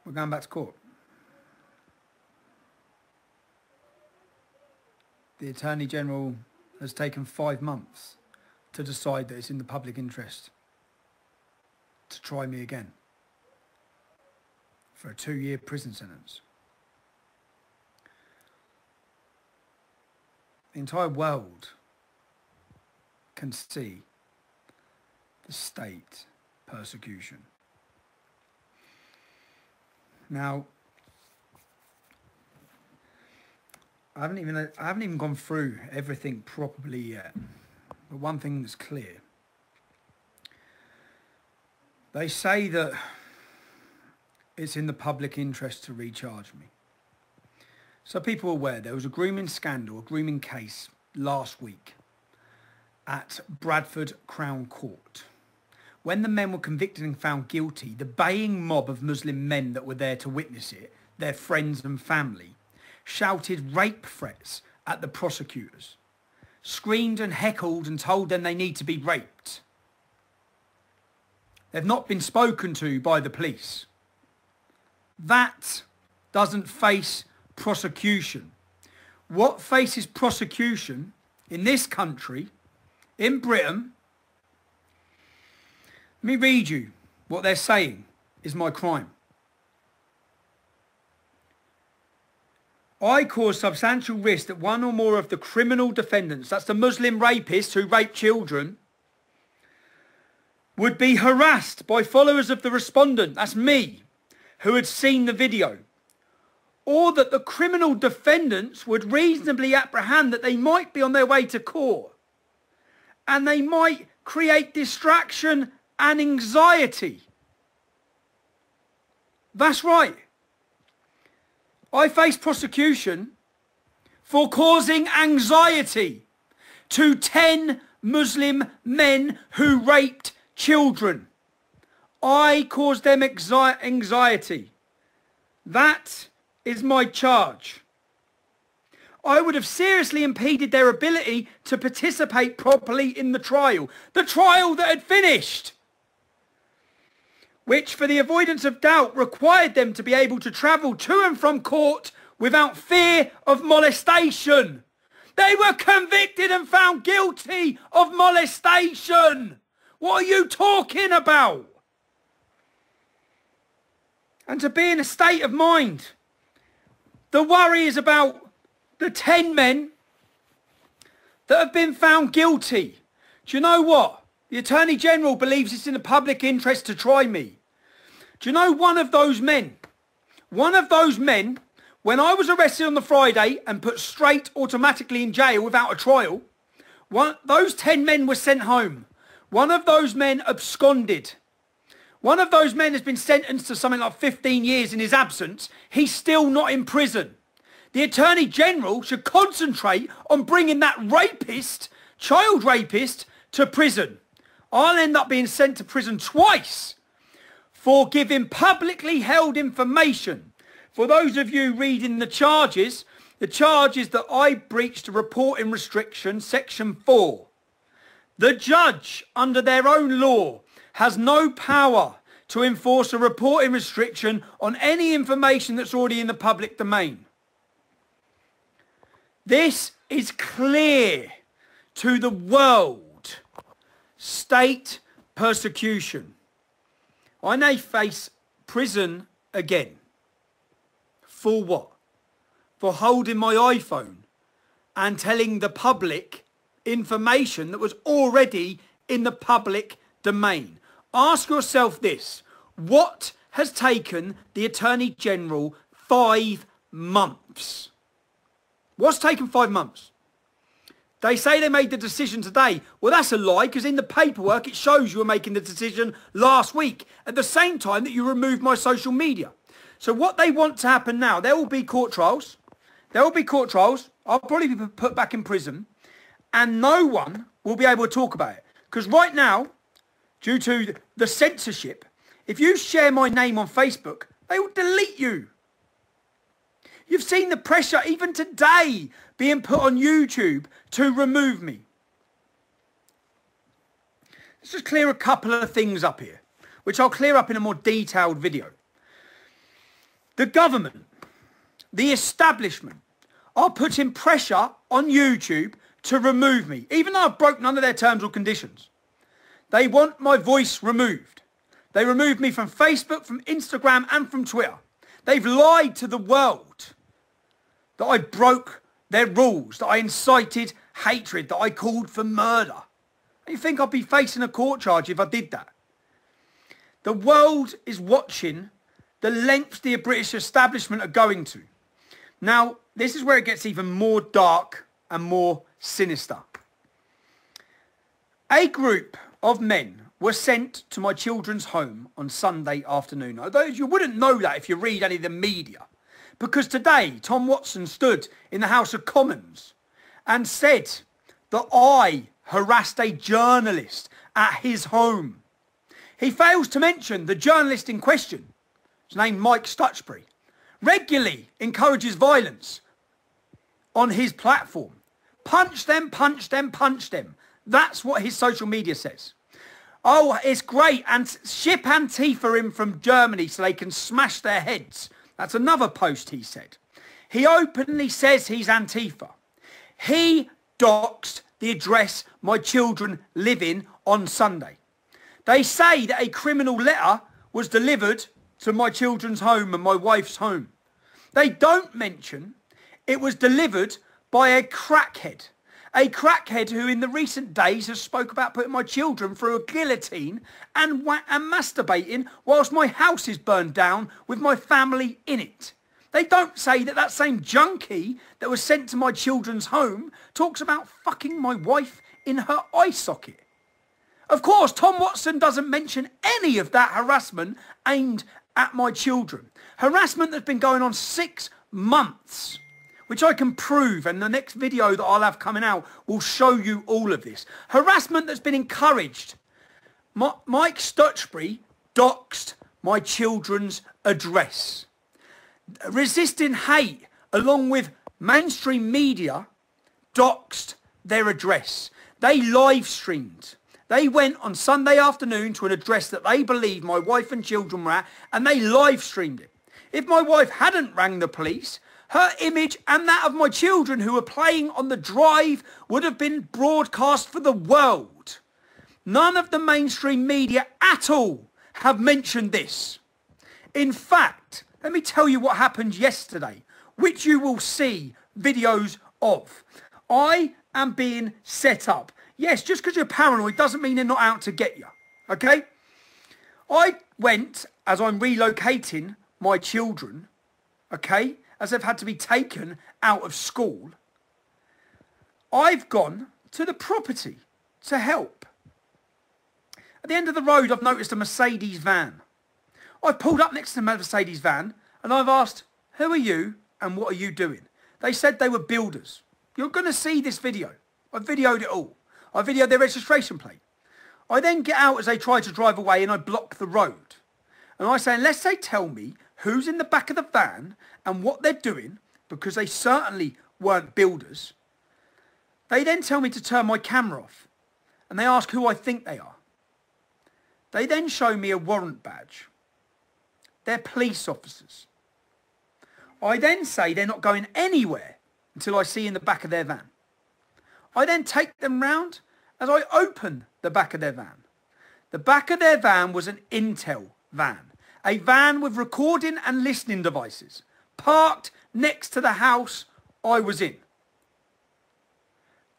We're going back to court. The Attorney General has taken 5 months to decide that it's in the public interest to try me again for a 2-year prison sentence. The entire world can see the state persecution. Now, I haven't even gone through everything properly yet. But one thing that's clear. They say that it's in the public interest to recharge me. So people are aware there was a grooming scandal, a grooming case last week at Bradford Crown Court. When the men were convicted and found guilty, the baying mob of Muslim men that were there to witness it, their friends and family, shouted rape threats at the prosecutors, screamed and heckled and told them they need to be raped. They've not been spoken to by the police. That doesn't face prosecution. What faces prosecution in this country, in Britain, let me read you what they're saying is my crime. I cause substantial risk that one or more of the criminal defendants, that's the Muslim rapists who rape children, would be harassed by followers of the respondent, that's me, who had seen the video. Or that the criminal defendants would reasonably apprehend that they might be on their way to court and they might create distraction and anxiety. That's right. I face prosecution for causing anxiety to 10 Muslim men who raped children. I caused them anxiety. That is my charge. I would have seriously impeded their ability to participate properly in the trial that had finished, which for the avoidance of doubt required them to be able to travel to and from court without fear of molestation. They were convicted and found guilty of molestation. What are you talking about? And to be in a state of mind, the worry is about the 10 men that have been found guilty. Do you know what? The Attorney General believes it's in the public interest to try me. Do you know one of those men, when I was arrested on the Friday and put straight automatically in jail without a trial, those 10 men were sent home. One of those men absconded. One of those men has been sentenced to something like 15 years in his absence. He's still not in prison. The Attorney General should concentrate on bringing that rapist, child rapist, to prison. I'll end up being sent to prison twice for giving publicly held information. For those of you reading the charge is that I breached a reporting restriction, section 4. The judge, under their own law, has no power to enforce a reporting restriction on any information that's already in the public domain. This is clear to the world. State persecution. I may face prison again. For what? For holding my iPhone and telling the public information that was already in the public domain. Ask yourself this. What has taken the Attorney General 5 months? What's taken 5 months? They say they made the decision today. Well, that's a lie, because in the paperwork it shows you were making the decision last week at the same time that you removed my social media. So what they want to happen now, there will be court trials. There will be court trials. I'll probably be put back in prison and no one will be able to talk about it. Because right now, due to the censorship, if you share my name on Facebook, they will delete you. You've seen the pressure even today being put on YouTube to remove me. Let's just clear a couple of things up here, which I'll clear up in a more detailed video. The government, the establishment are putting pressure on YouTube to remove me, even though I've broke none of their terms or conditions. They want my voice removed. They removed me from Facebook, from Instagram, and from Twitter. They've lied to the world that I broke their rules, that I incited hatred, that I called for murder. You think I'd be facing a court charge if I did that? The world is watching the lengths the British establishment are going to. Now, this is where it gets even more dark and more sinister. A group of men were sent to my children's home on Sunday afternoon. Although you wouldn't know that if you read any of the media. Because today, Tom Watson stood in the House of Commons and said that I harassed a journalist at his home. He fails to mention the journalist in question, his name Mike Stutchbury, regularly encourages violence on his platform. Punch them, punch them, punch them. That's what his social media says. Oh, it's great. And ship Antifa in from Germany so they can smash their heads. That's another post he said. He openly says he's Antifa. He doxed the address my children live in on Sunday. They say that a criminal letter was delivered to my children's home and my wife's home. They don't mention it was delivered by a crackhead. A crackhead who in the recent days has spoke about putting my children through a guillotine and masturbating whilst my house is burned down with my family in it. They don't say that that same junkie that was sent to my children's home talks about fucking my wife in her eye socket. Of course, Tom Watson doesn't mention any of that harassment aimed at my children. Harassment that's been going on 6 months. Which I can prove, and the next video that I'll have coming out will show you all of this. Harassment that's been encouraged. Mike Stutchbury doxed my children's address. Resisting Hate, along with mainstream media, doxed their address. They live streamed. They went on Sunday afternoon to an address that they believe my wife and children were at, and they live streamed it. If my wife hadn't rang the police, her image and that of my children who were playing on the drive would have been broadcast for the world. None of the mainstream media at all have mentioned this. In fact, let me tell you what happened yesterday, which you will see videos of. I am being set up. Yes, just because you're paranoid doesn't mean they're not out to get you. Okay? I went, as I'm relocating my children, okay, as they've had to be taken out of school, I've gone to the property to help. At the end of the road, I've noticed a Mercedes van. I've pulled up next to the Mercedes van and I've asked, who are you and what are you doing? They said they were builders. You're going to see this video. I videoed it all. I videoed their registration plate. I then get out as they try to drive away and I block the road. And I say, unless they tell me who's in the back of the van and what they're doing, because they certainly weren't builders, they then tell me to turn my camera off. And they ask who I think they are. They then show me a warrant badge. They're police officers. I then say they're not going anywhere until I see in the back of their van. I then take them round as I open the back of their van. The back of their van was an Intel van. A van with recording and listening devices, parked next to the house I was in.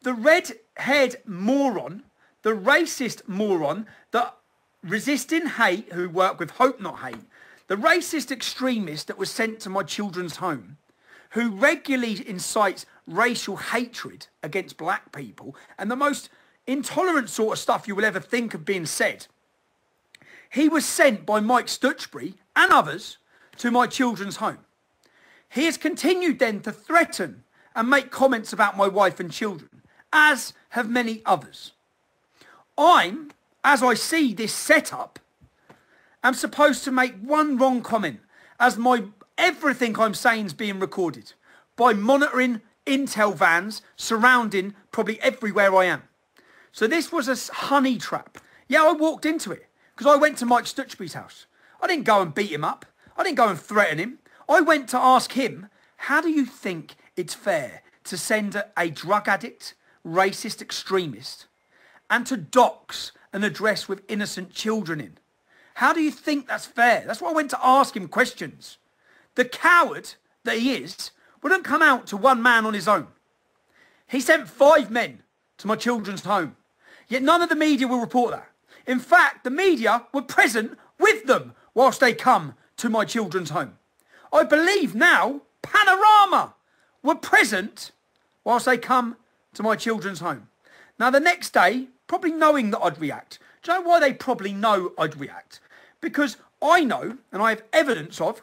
The red-haired moron, the racist moron, the resisting hate who worked with Hope Not Hate, the racist extremist that was sent to my children's home, who regularly incites racial hatred against black people and the most intolerant sort of stuff you will ever think of being said. He was sent by Mike Stutchbury and others to my children's home. He has continued then to threaten and make comments about my wife and children, as have many others. I'm, as I see this setup, am supposed to make one wrong comment as everything I'm saying is being recorded by monitoring Intel vans surrounding probably everywhere I am. So this was a honey trap. Yeah, I walked into it because I went to Mike Stutchbury's house. I didn't go and beat him up. I didn't go and threaten him. I went to ask him, how do you think it's fair to send a drug addict, racist extremist, and to dox an address with innocent children in? How do you think that's fair? That's why I went to ask him questions. The coward that he is wouldn't come out to one man on his own. He sent 5 men to my children's home. Yet none of the media will report that. In fact, the media were present with them whilst they come to my children's home. I believe now Panorama were present whilst they come to my children's home. Now the next day, probably knowing that I'd react. Do you know why they probably know I'd react? Because I know, and I have evidence of,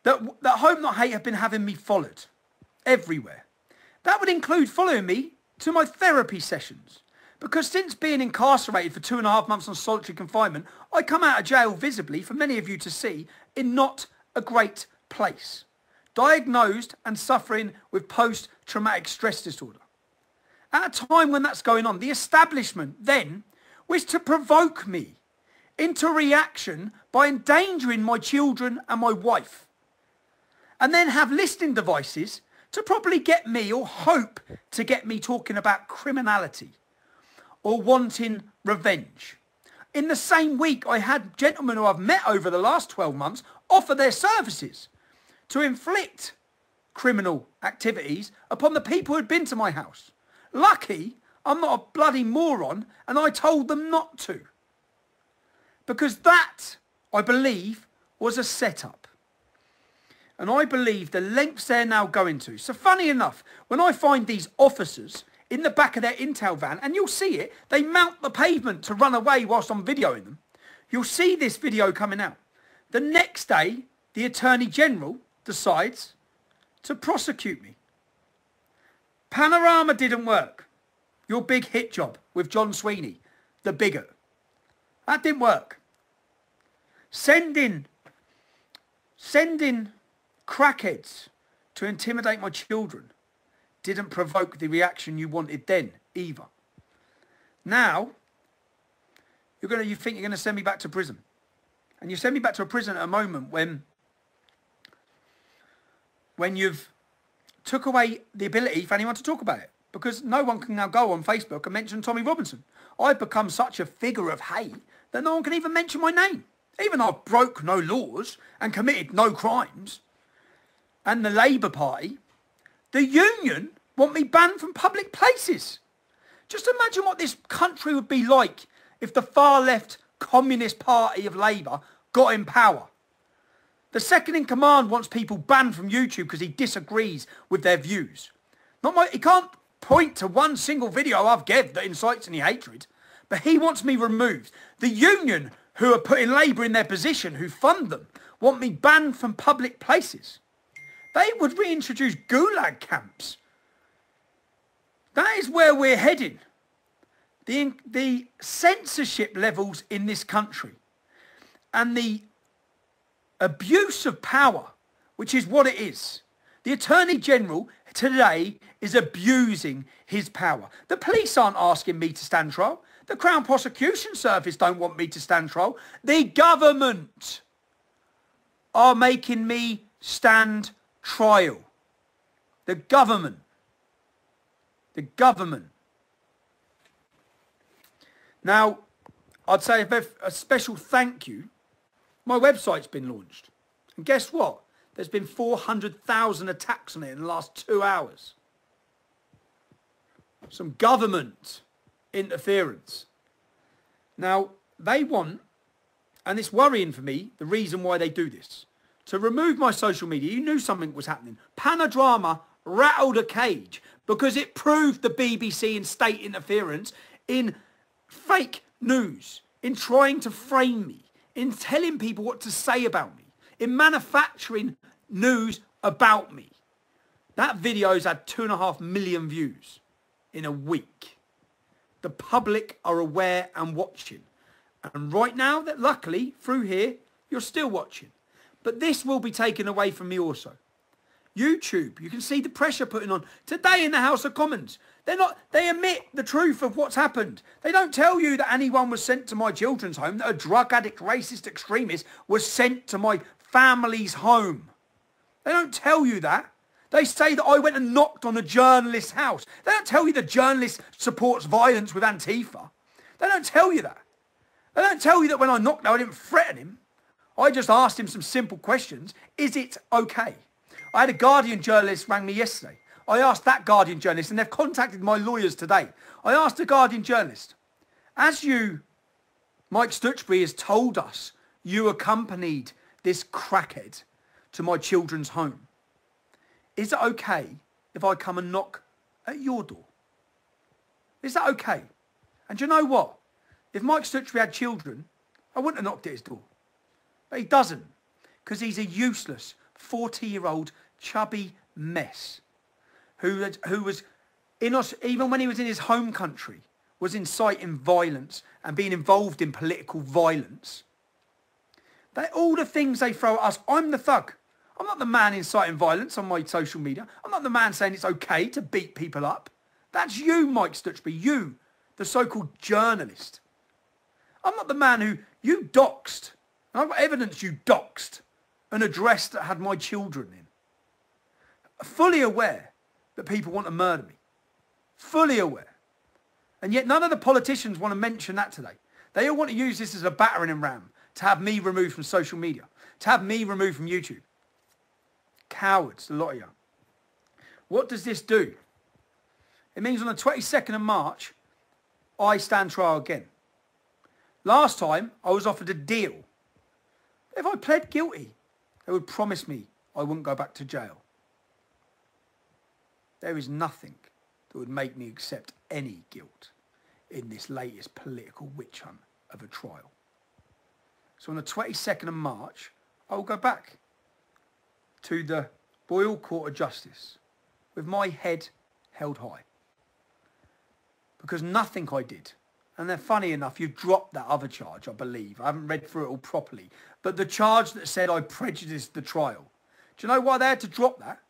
that Hope Not Hate have been having me followed everywhere. That would include following me to my therapy sessions. Because since being incarcerated for 2.5 months on solitary confinement, I come out of jail visibly, for many of you to see, in not a great place. Diagnosed and suffering with post-traumatic stress disorder. At a time when that's going on, the establishment then wished to provoke me into reaction by endangering my children and my wife. And then have listening devices to probably get me, or hope to get me, talking about criminality or wanting revenge. In the same week, I had gentlemen who I've met over the last 12 months offer their services to inflict criminal activities upon the people who had been to my house. Lucky I'm not a bloody moron and I told them not to. Because that, I believe, was a setup. And I believe the lengths they're now going to. So funny enough, when I find these officers in the back of their Intel van, and you'll see it, they mount the pavement to run away whilst I'm videoing them. You'll see this video coming out. The next day, the Attorney General decides to prosecute me. Panorama didn't work. Your big hit job with John Sweeney, the bigot. That didn't work. Sending crackheads to intimidate my children didn't provoke the reaction you wanted then either. Now, you think you're going to send me back to prison. And you send me back to a prison at a moment when you've took away the ability for anyone to talk about it. Because no one can now go on Facebook and mention Tommy Robinson. I've become such a figure of hate that no one can even mention my name. Even though I broke no laws and committed no crimes. And the Labour Party, the Union, want me banned from public places. Just imagine what this country would be like if the far left Communist Party of Labour got in power. The second in command wants people banned from YouTube because he disagrees with their views. He can't point to one single video I've given that incites any hatred, but he wants me removed. The Union, who are putting Labour in their position, who fund them, want me banned from public places. They would reintroduce gulag camps. That is where we're heading. The censorship levels in this country and the abuse of power, which is what it is. The Attorney General today is abusing his power. The police aren't asking me to stand trial. The Crown Prosecution Service don't want me to stand trial. The government are making me stand trial. The government. The government. Now, I'd say a special thank you. My website's been launched. And guess what? There's been 400,000 attacks on it in the last 2 hours. Some government interference. Now, they want, and it's worrying for me, the reason why they do this, to remove my social media. You knew something was happening. Panodrama rattled a cage because it proved the BBC and state interference in fake news, in trying to frame me, in telling people what to say about me, in manufacturing news about me. That video's had 2.5 million views in a week. The public are aware and watching. And right now, that luckily, through here, you're still watching. But this will be taken away from me also. YouTube, you can see the pressure putting on. Today in the House of Commons, they admit the truth of what's happened. They don't tell you that anyone was sent to my children's home, that a drug addict, racist extremist was sent to my family's home. They don't tell you that. They say that I went and knocked on a journalist's house. They don't tell you the journalist supports violence with Antifa. They don't tell you that. They don't tell you that when I knocked out, I didn't threaten him. I just asked him some simple questions. Is it okay? I had a Guardian journalist rang me yesterday. I asked that Guardian journalist, and they've contacted my lawyers today. I asked the Guardian journalist, as you, Mike Stutchbury, has told us you accompanied this crackhead to my children's home, is it okay if I come and knock at your door? Is that okay? And do you know what? If Mike Stutchbury had children, I wouldn't have knocked at his door. But he doesn't, because he's a useless 40-year-old chubby mess who was in us, even when he was in his home country, was inciting violence and being involved in political violence. All the things they throw at us. I'm the thug. I'm not the man inciting violence on my social media. I'm not the man saying it's okay to beat people up. That's you, Mike Stutchbury. You, the so-called journalist. I'm not the man who you doxed. And I've got evidence you doxed an address that had my children in. Fully aware that people want to murder me. Fully aware. And yet none of the politicians want to mention that today. They all want to use this as a battering ram to have me removed from social media, to have me removed from YouTube. Cowards, a lot of you. What does this do? It means on the 22nd of March, I stand trial again. Last time, I was offered a deal. If I pled guilty, they would promise me I wouldn't go back to jail. There is nothing that would make me accept any guilt in this latest political witch hunt of a trial. So on the 22nd of March, I will go back to the Royal Court of Justice with my head held high. Because nothing I did, and then funny enough, you dropped that other charge, I believe. I haven't read through it all properly. But the charge that said I prejudiced the trial. Do you know why they had to drop that?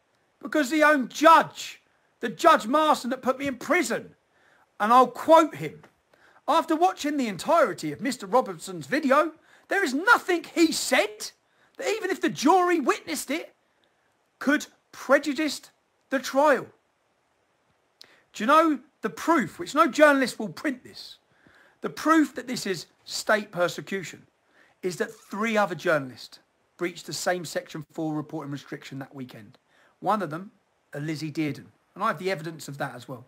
Because the own judge, the Judge Marston that put me in prison, and I'll quote him, after watching the entirety of Mr. Robertson's video, there is nothing he said that even if the jury witnessed it, could prejudice the trial. Do you know the proof, which no journalist will print this, the proof that this is state persecution is that 3 other journalists breached the same Section 4 reporting restriction that weekend. One of them, a Lizzie Dearden. And I have the evidence of that as well.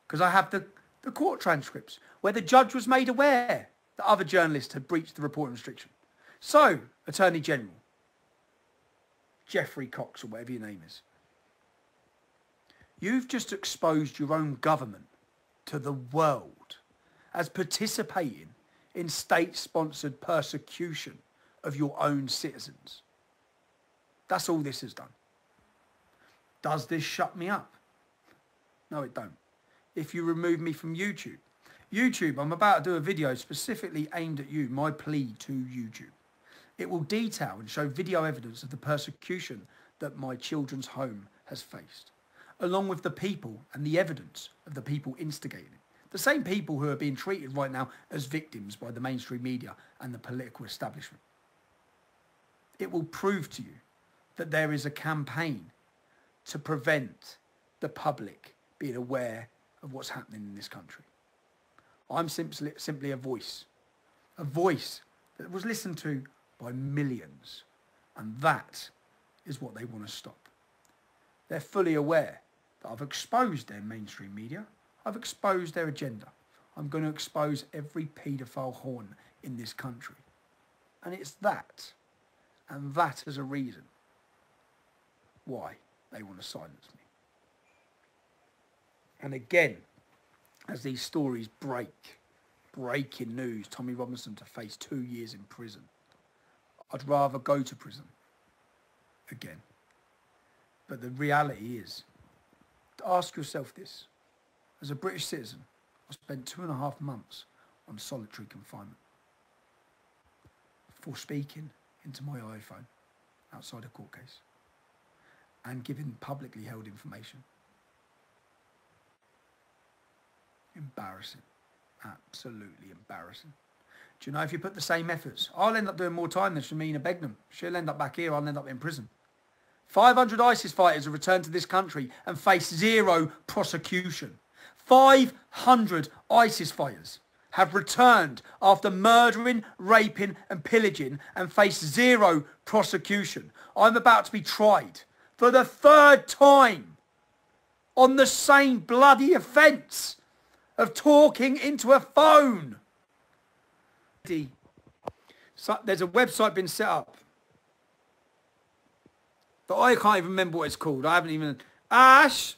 Because I have the court transcripts where the judge was made aware that other journalists had breached the reporting restriction. So, Attorney General, Geoffrey Cox or whatever your name is, you've just exposed your own government to the world as participating in state-sponsored persecution of your own citizens. That's all this has done. Does this shut me up? No, it don't. If you remove me from YouTube. YouTube, I'm about to do a video specifically aimed at you, my plea to YouTube. It will detail and show video evidence of the persecution that my children's home has faced, along with the people and the evidence of the people instigating it. The same people who are being treated right now as victims by the mainstream media and the political establishment. It will prove to you that there is a campaign to prevent the public being aware of what's happening in this country. I'm simply a voice that was listened to by millions, and that is what they want to stop. They're fully aware that I've exposed their mainstream media. I've exposed their agenda. I'm going to expose every paedophile horn in this country. And it's that, and that is a reason why they want to silence me. And again, as these stories breaking news, Tommy Robinson to face 2 years in prison. I'd rather go to prison again. But the reality is, to ask yourself this. As a British citizen, I spent 2.5 months on solitary confinement for speaking into my iPhone outside a court case and giving publicly held information. Embarrassing. Absolutely embarrassing. Do you know, if you put the same efforts, I'll end up doing more time than Shamina Begum. She'll end up back here, I'll end up in prison. 500 ISIS fighters have returned to this country and face zero prosecution. 500 ISIS fighters have returned after murdering, raping and pillaging and face zero prosecution. I'm about to be tried for the 3rd time on the same bloody offence of talking into a phone. So there's a website been set up, but I can't even remember what it's called. I haven't even... Ash!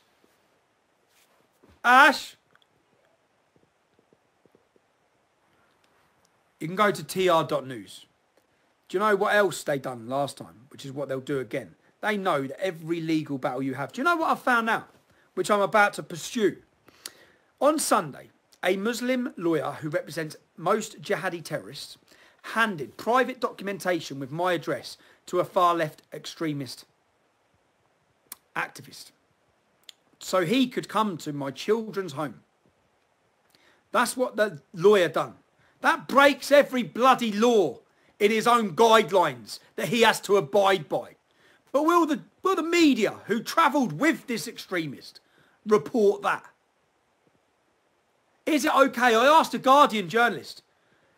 You can go to tr.news. Do you know what else they done last time? Which is what they'll do again. They know that every legal battle you have... Do you know what I found out? Which I'm about to pursue. On Sunday, a Muslim lawyer who represents most jihadi terrorists handed private documentation with my address to a far-left extremist activist, so he could come to my children's home. That's what the lawyer done. That breaks every bloody law in his own guidelines that he has to abide by. But will the media who travelled with this extremist report that? Is it okay? I asked a Guardian journalist,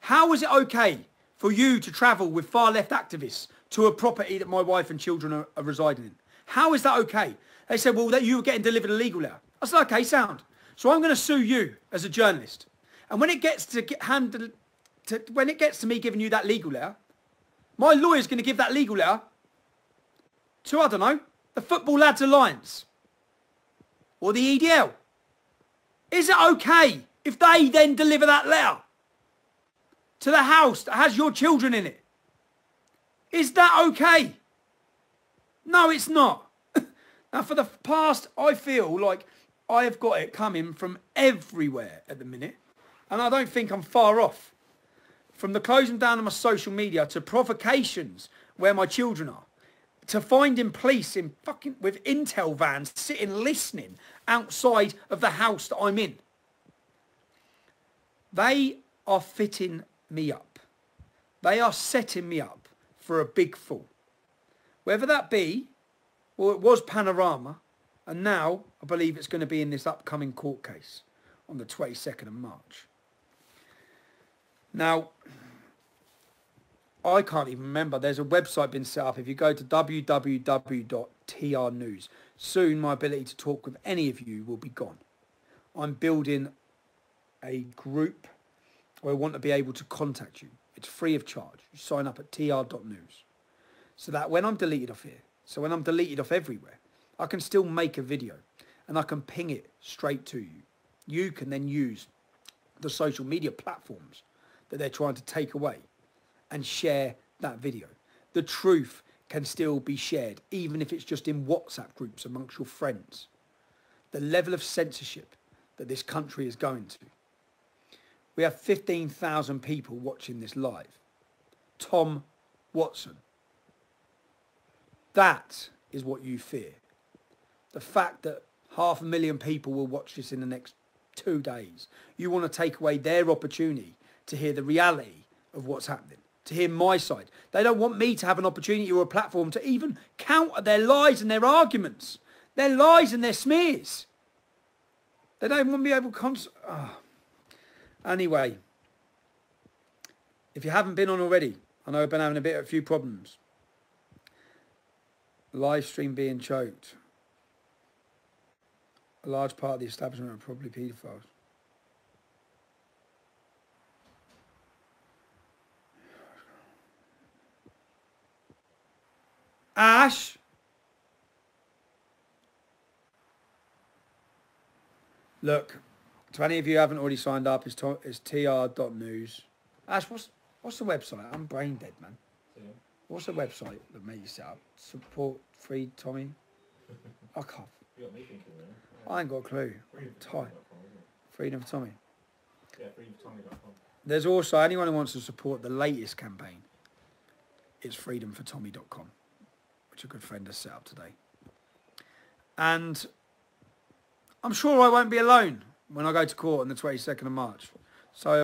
how is it okay for you to travel with far-left activists to a property that my wife and children are residing in? How is that okay? They said, well, that you were getting delivered a legal letter. I said, okay, sound. So I'm going to sue you as a journalist. And when it gets to me giving you that legal letter, my lawyer's going to give that legal letter to, I don't know, the Football Lads Alliance or the EDL. Is it okay if they then deliver that letter to the house that has your children in it? Is that okay? No, it's not. Now, for the past, I feel like I have got it coming from everywhere at the minute. And I don't think I'm far off. From the closing down of my social media to provocations where my children are, to finding police in with intel vans sitting listening outside of the house that I'm in. They are fitting me up. They are setting me up for a big fall. Whether that be, well, it was Panorama, and now I believe it's going to be in this upcoming court case on the 22nd of March. Now, I can't even remember. There's a website been set up. If you go to www.trnews, soon my ability to talk with any of you will be gone. I'm building a group where I want to be able to contact you. It's free of charge. You sign up at tr.news. So that when I'm deleted off here, so when I'm deleted off everywhere, I can still make a video and I can ping it straight to you. You can then use the social media platforms that they're trying to take away and share that video. The truth can still be shared, even if it's just in WhatsApp groups amongst your friends. The level of censorship that this country is going to. We have 15,000 people watching this live. Tom Watson. That is what you fear. The fact that 500,000 people will watch this in the next 2 days. You want to take away their opportunity to hear the reality of what's happening, to hear my side. They don't want me to have an opportunity or a platform to even counter their lies and their arguments, their lies and their smears. They don't want me able to... Anyway, if you haven't been on already, I know I've been having a few problems. Live stream being choked. A large part of the establishment are probably paedophiles. Ash? Look, to any of you who haven't already signed up, it's tr.news. Ash, what's the website? I'm brain dead, man. Yeah. What's the website that made you set up? Support Free Tommy? I can't. You got me thinking, really. Yeah. I ain't got a clue. Freedom for Tommy. Yeah, freedomfortommy.com. There's also, anyone who wants to support the latest campaign, it's freedomfortommy.com, which a good friend has set up today. And I'm sure I won't be alone when I go to court on the 22nd of March. So